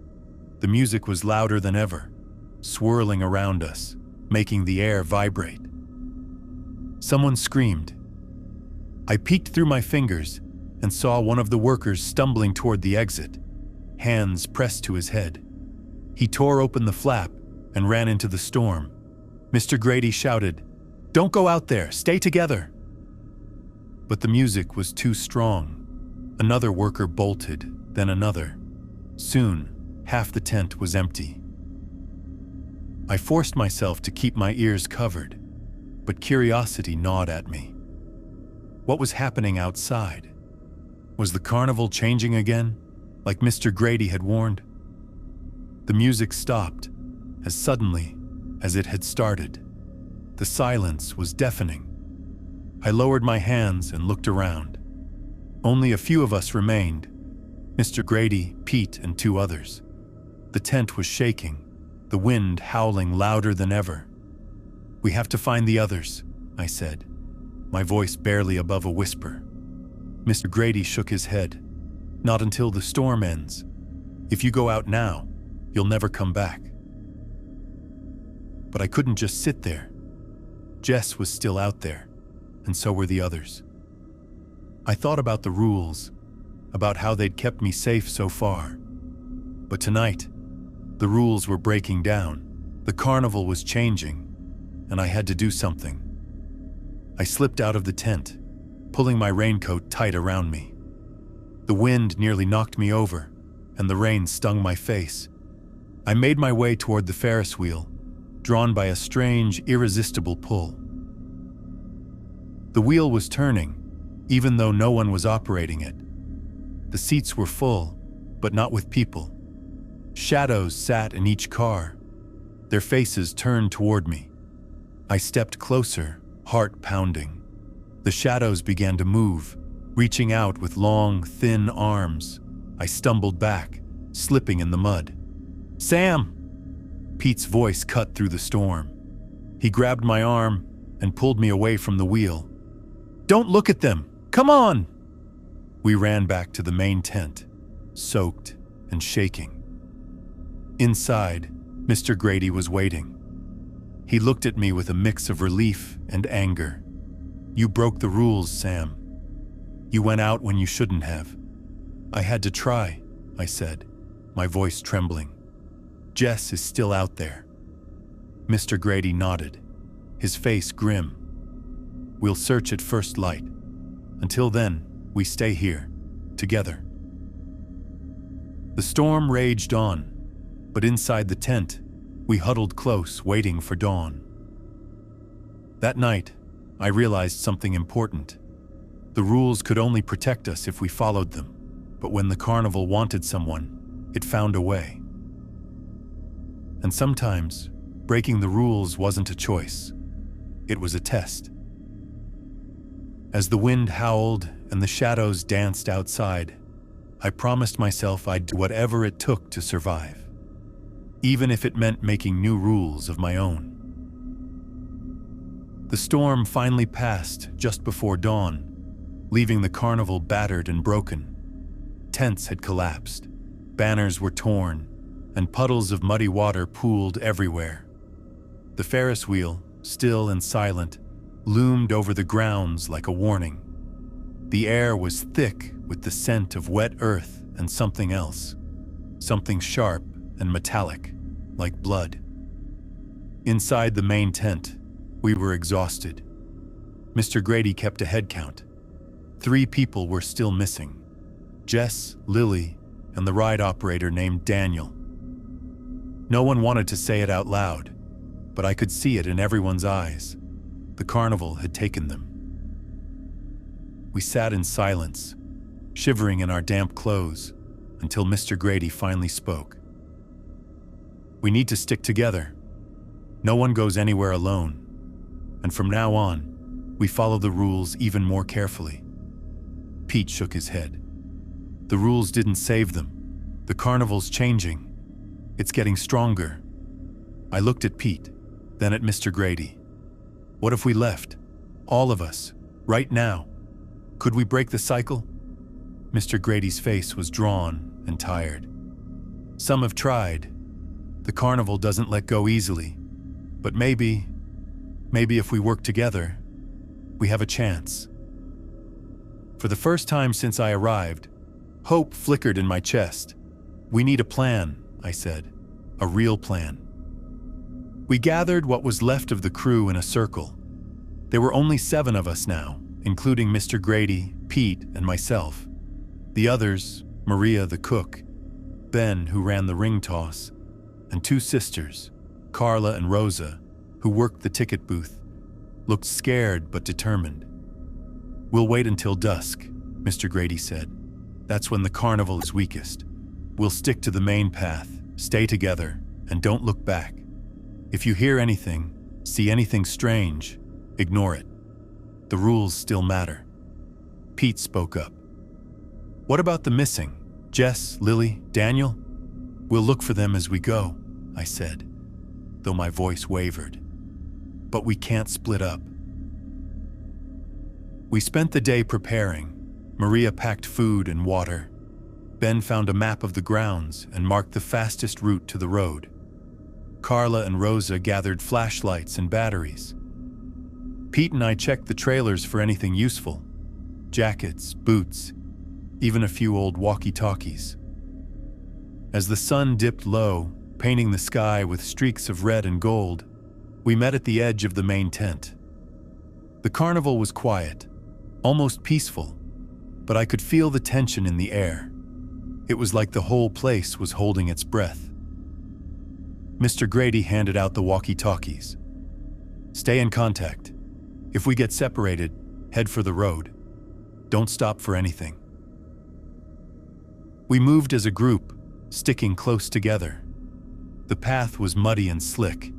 The music was louder than ever, swirling around us, making the air vibrate. Someone screamed. I peeked through my fingers and saw one of the workers stumbling toward the exit, hands pressed to his head. He tore open the flap and ran into the storm. Mr. Grady shouted, "Don't go out there, stay together!" But the music was too strong. Another worker bolted, then another. Soon, half the tent was empty. I forced myself to keep my ears covered, but curiosity gnawed at me. What was happening outside? Was the carnival changing again, like Mr. Grady had warned? The music stopped, as suddenly as it had started. The silence was deafening. I lowered my hands and looked around. Only a few of us remained, Mr. Grady, Pete, and 2 others. The tent was shaking, the wind howling louder than ever. "We have to find the others," I said, my voice barely above a whisper. Mr. Grady shook his head. "Not until the storm ends. If you go out now, you'll never come back." But I couldn't just sit there. Jess was still out there, and so were the others. I thought about the rules, about how they'd kept me safe so far. But tonight, the rules were breaking down. The carnival was changing, and I had to do something. I slipped out of the tent, pulling my raincoat tight around me. The wind nearly knocked me over, and the rain stung my face. I made my way toward the Ferris wheel, drawn by a strange, irresistible pull. The wheel was turning, even though no one was operating it. The seats were full, but not with people. Shadows sat in each car, their faces turned toward me. I stepped closer, heart pounding. The shadows began to move, reaching out with long, thin arms. I stumbled back, slipping in the mud. "Sam!" Pete's voice cut through the storm. He grabbed my arm and pulled me away from the wheel. "Don't look at them! Come on!" We ran back to the main tent, soaked and shaking. Inside, Mr. Grady was waiting. He looked at me with a mix of relief and anger. "You broke the rules, Sam. You went out when you shouldn't have." "I had to try," I said, my voice trembling. "Jess is still out there." Mr. Grady nodded, his face grim. "We'll search at first light. Until then, we stay here, together." The storm raged on, but inside the tent, we huddled close, waiting for dawn. That night, I realized something important. The rules could only protect us if we followed them, but when the carnival wanted someone, it found a way. And sometimes, breaking the rules wasn't a choice. It was a test. As the wind howled and the shadows danced outside, I promised myself I'd do whatever it took to survive, even if it meant making new rules of my own. The storm finally passed just before dawn, leaving the carnival battered and broken. Tents had collapsed, banners were torn, and puddles of muddy water pooled everywhere. The Ferris wheel, still and silent, loomed over the grounds like a warning. The air was thick with the scent of wet earth and something else, something sharp and metallic, like blood. Inside the main tent, we were exhausted. Mr. Grady kept a head count. 3 people were still missing: Jess, Lily, and the ride operator named Daniel. No one wanted to say it out loud, but I could see it in everyone's eyes. The carnival had taken them. We sat in silence, shivering in our damp clothes, until Mr. Grady finally spoke. "We need to stick together. No one goes anywhere alone. And from now on, we follow the rules even more carefully." Pete shook his head. "The rules didn't save them. The carnival's changing. It's getting stronger." I looked at Pete, then at Mr. Grady. "What if we left? All of us, right now? Could we break the cycle?" Mr. Grady's face was drawn and tired. "Some have tried. The carnival doesn't let go easily. But maybe if we work together, we have a chance." For the first time since I arrived, hope flickered in my chest. "We need a plan," I said. "A real plan." We gathered what was left of the crew in a circle. There were only 7 of us now, including Mr. Grady, Pete, and myself. The others, Maria the cook, Ben who ran the ring toss, and 2 sisters, Carla and Rosa, who worked the ticket booth, looked scared but determined. "We'll wait until dusk," Mr. Grady said. "That's when the carnival is weakest. We'll stick to the main path, stay together, and don't look back. If you hear anything, see anything strange, ignore it. The rules still matter." Pete spoke up. "What about the missing? Jess, Lily, Daniel?" "We'll look for them as we go," I said, though my voice wavered. "But we can't split up." We spent the day preparing. Maria packed food and water. Ben found a map of the grounds and marked the fastest route to the road. Carla and Rosa gathered flashlights and batteries. Pete and I checked the trailers for anything useful: jackets, boots, even a few old walkie-talkies. As the sun dipped low, painting the sky with streaks of red and gold, we met at the edge of the main tent. The carnival was quiet, almost peaceful, but I could feel the tension in the air. It was like the whole place was holding its breath. Mr. Grady handed out the walkie-talkies. "Stay in contact. If we get separated, head for the road. Don't stop for anything." We moved as a group, sticking close together. The path was muddy and slick,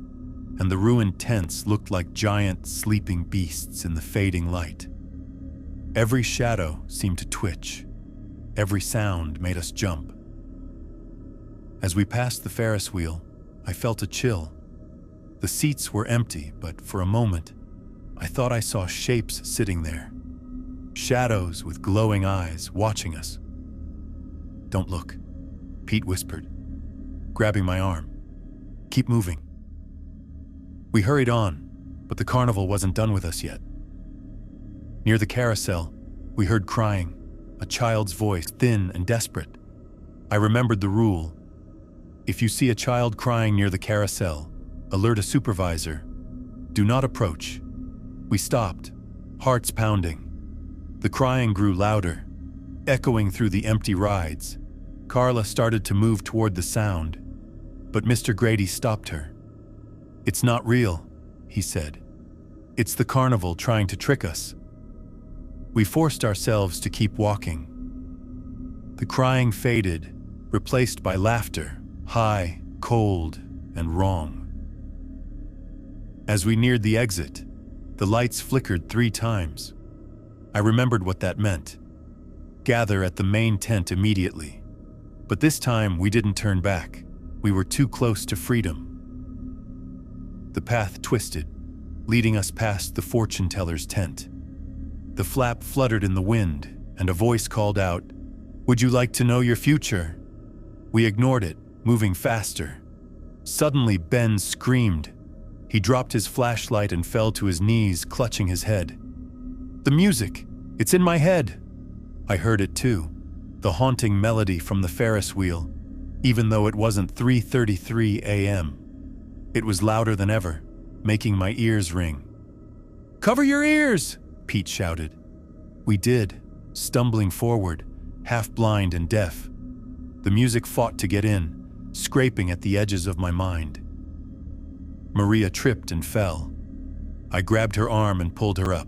and the ruined tents looked like giant sleeping beasts in the fading light. Every shadow seemed to twitch. Every sound made us jump. As we passed the Ferris wheel, I felt a chill. The seats were empty, but for a moment, I thought I saw shapes sitting there. Shadows with glowing eyes watching us. "Don't look," Pete whispered, grabbing my arm. "Keep moving." We hurried on, but the carnival wasn't done with us yet. Near the carousel, we heard crying, a child's voice, thin and desperate. I remembered the rule: if you see a child crying near the carousel, alert a supervisor. Do not approach. We stopped, hearts pounding. The crying grew louder, echoing through the empty rides. Carla started to move toward the sound, but Mr. Grady stopped her. "It's not real," he said. "It's the carnival trying to trick us." We forced ourselves to keep walking. The crying faded, replaced by laughter, high, cold, and wrong. As we neared the exit, the lights flickered 3 times. I remembered what that meant. Gather at the main tent immediately. But this time we didn't turn back. We were too close to freedom. The path twisted, leading us past the fortune teller's tent. The flap fluttered in the wind, and a voice called out, "Would you like to know your future?" We ignored it, moving faster. Suddenly, Ben screamed. He dropped his flashlight and fell to his knees, clutching his head. "The music! It's in my head!" I heard it too, the haunting melody from the Ferris wheel, even though it wasn't 3:33 a.m. It was louder than ever, making my ears ring. "Cover your ears!" Pete shouted. We did, stumbling forward, half blind and deaf. The music fought to get in, scraping at the edges of my mind. Maria tripped and fell. I grabbed her arm and pulled her up.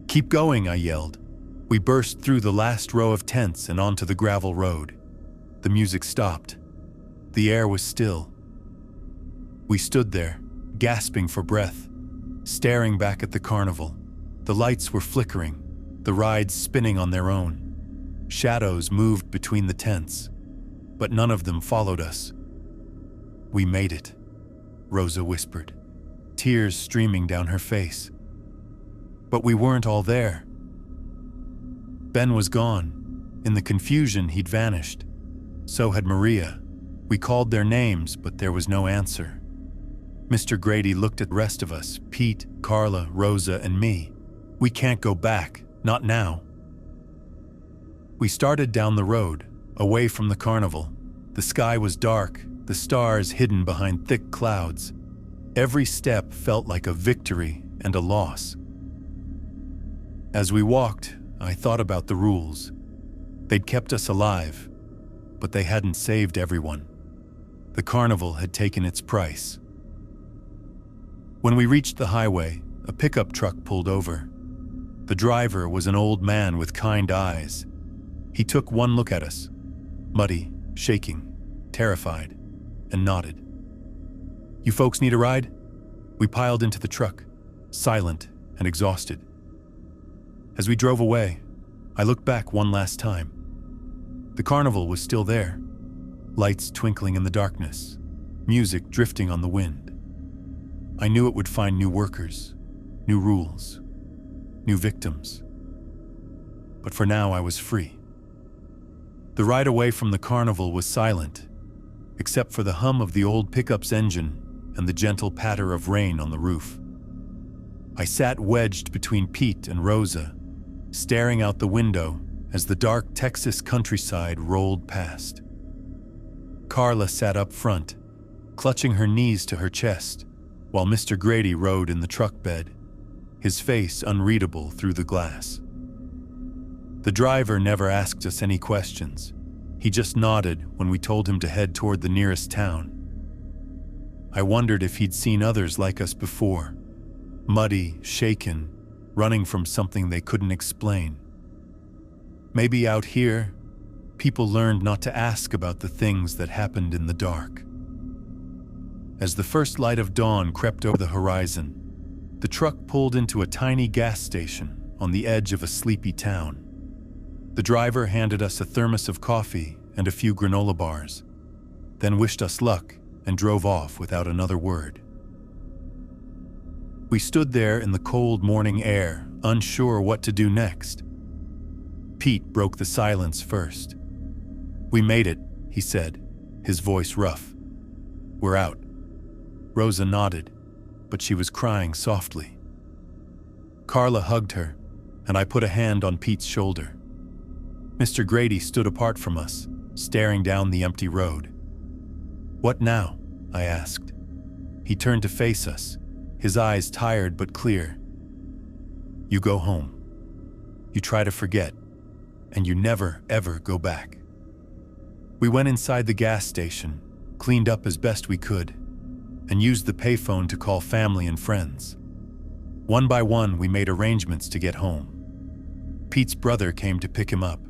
"Keep going," I yelled. We burst through the last row of tents and onto the gravel road. The music stopped. The air was still. We stood there, gasping for breath, staring back at the carnival. The lights were flickering, the rides spinning on their own. Shadows moved between the tents, but none of them followed us. "We made it," Rosa whispered, tears streaming down her face. But we weren't all there. Ben was gone. In the confusion, he'd vanished. So had Maria. We called their names, but there was no answer. Mr. Grady looked at the rest of us, Pete, Carla, Rosa, and me. "We can't go back, not now." We started down the road, away from the carnival. The sky was dark, the stars hidden behind thick clouds. Every step felt like a victory and a loss. As we walked, I thought about the rules. They'd kept us alive, but they hadn't saved everyone. The carnival had taken its price. When we reached the highway, a pickup truck pulled over. The driver was an old man with kind eyes. He took one look at us, muddy, shaking, terrified, and nodded. "You folks need a ride?" We piled into the truck, silent and exhausted. As we drove away, I looked back one last time. The carnival was still there, lights twinkling in the darkness, music drifting on the wind. I knew it would find new workers, new rules, new victims. But for now, I was free. The ride away from the carnival was silent, except for the hum of the old pickup's engine and the gentle patter of rain on the roof. I sat wedged between Pete and Rosa, staring out the window as the dark Texas countryside rolled past. Carla sat up front, clutching her knees to her chest, while Mr. Grady rode in the truck bed, his face unreadable through the glass. The driver never asked us any questions. He just nodded when we told him to head toward the nearest town. I wondered if he'd seen others like us before, muddy, shaken, running from something they couldn't explain. Maybe out here, people learned not to ask about the things that happened in the dark. As the first light of dawn crept over the horizon, the truck pulled into a tiny gas station on the edge of a sleepy town. The driver handed us a thermos of coffee and a few granola bars, then wished us luck and drove off without another word. We stood there in the cold morning air, unsure what to do next. Pete broke the silence first. "We made it," he said, his voice rough. "We're out." Rosa nodded, but she was crying softly. Carla hugged her, and I put a hand on Pete's shoulder. Mr. Grady stood apart from us, staring down the empty road. "What now?" I asked. He turned to face us, his eyes tired but clear. "You go home. You try to forget, and you never, ever go back." We went inside the gas station, cleaned up as best we could, and used the payphone to call family and friends. One by one, we made arrangements to get home. Pete's brother came to pick him up.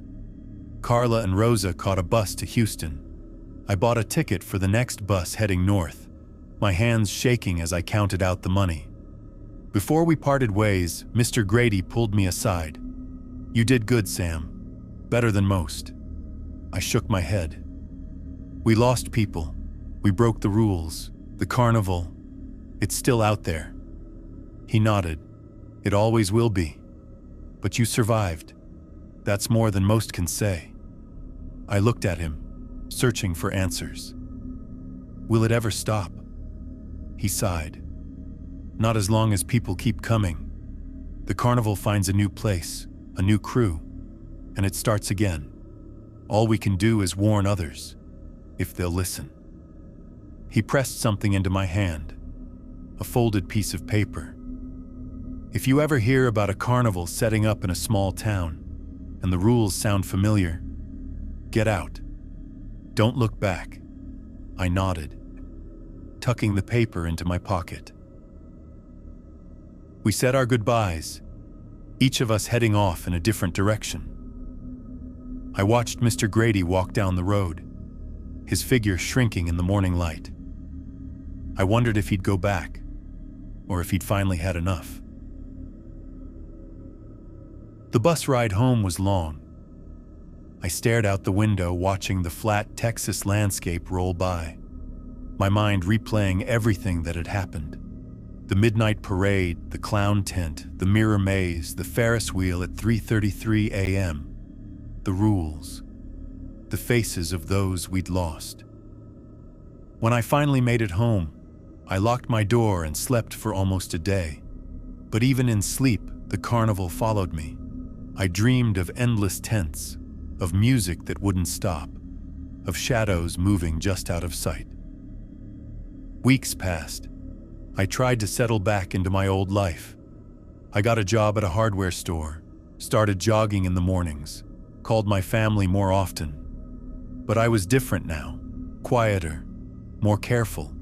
Carla and Rosa caught a bus to Houston. I bought a ticket for the next bus heading north, my hands shaking as I counted out the money. Before we parted ways, Mr. Grady pulled me aside. You did good, Sam. Better than most. I shook my head. We lost people. We broke the rules. The carnival. It's still out there. He nodded. It always will be. But you survived. That's more than most can say. I looked at him, searching for answers. Will it ever stop? He sighed. Not as long as people keep coming. The carnival finds a new place, a new crew, and it starts again. All we can do is warn others, if they'll listen. He pressed something into my hand, a folded piece of paper. If you ever hear about a carnival setting up in a small town, and the rules sound familiar, get out. Don't look back. I nodded, tucking the paper into my pocket. We said our goodbyes, each of us heading off in a different direction. I watched Mr. Grady walk down the road, his figure shrinking in the morning light. I wondered if he'd go back, or if he'd finally had enough. The bus ride home was long. I stared out the window, watching the flat Texas landscape roll by, my mind replaying everything that had happened. The midnight parade, the clown tent, the mirror maze, the Ferris wheel at 3:33 a.m., the rules, the faces of those we'd lost. When I finally made it home, I locked my door and slept for almost a day. But even in sleep, the carnival followed me. I dreamed of endless tents, of music that wouldn't stop, of shadows moving just out of sight. Weeks passed. I tried to settle back into my old life. I got a job at a hardware store, started jogging in the mornings, called my family more often. But I was different now, quieter, more careful.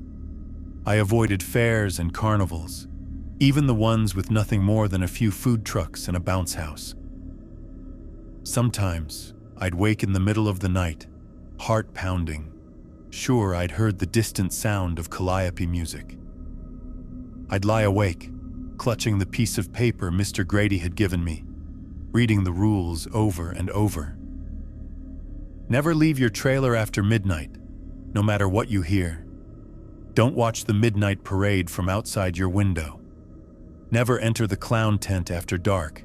I avoided fairs and carnivals, even the ones with nothing more than a few food trucks and a bounce house. Sometimes, I'd wake in the middle of the night, heart pounding, sure I'd heard the distant sound of calliope music. I'd lie awake, clutching the piece of paper Mr. Grady had given me, reading the rules over and over. Never leave your trailer after midnight, no matter what you hear. Don't watch the midnight parade from outside your window. Never enter the clown tent after dark.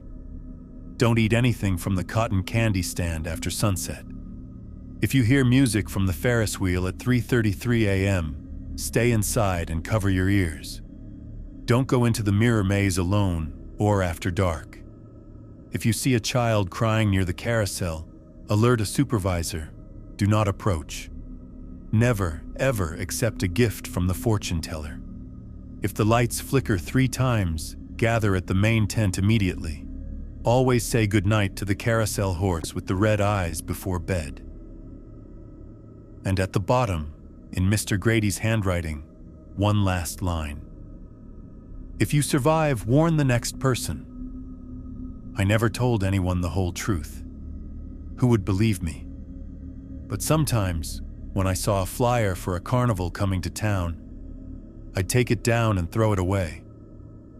Don't eat anything from the cotton candy stand after sunset. If you hear music from the Ferris wheel at 3:33 a.m., stay inside and cover your ears. Don't go into the mirror maze alone or after dark. If you see a child crying near the carousel, alert a supervisor. Do not approach. Never, ever accept a gift from the fortune teller. If the lights flicker 3 times, gather at the main tent immediately. Always say goodnight to the carousel horse with the red eyes before bed. And at the bottom, in Mr. Grady's handwriting, one last line. If you survive, warn the next person. I never told anyone the whole truth. Who would believe me? But sometimes, when I saw a flyer for a carnival coming to town, I'd take it down and throw it away.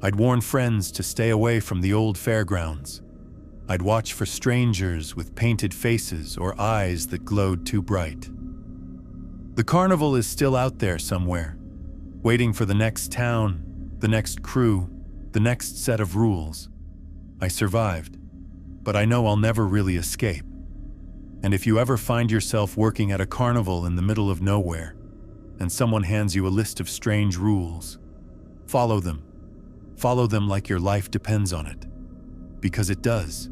I'd warn friends to stay away from the old fairgrounds. I'd watch for strangers with painted faces or eyes that glowed too bright. The carnival is still out there somewhere, waiting for the next town, the next crew, the next set of rules. I survived, but I know I'll never really escape. And if you ever find yourself working at a carnival in the middle of nowhere, and someone hands you a list of strange rules, follow them. Follow them like your life depends on it. Because it does.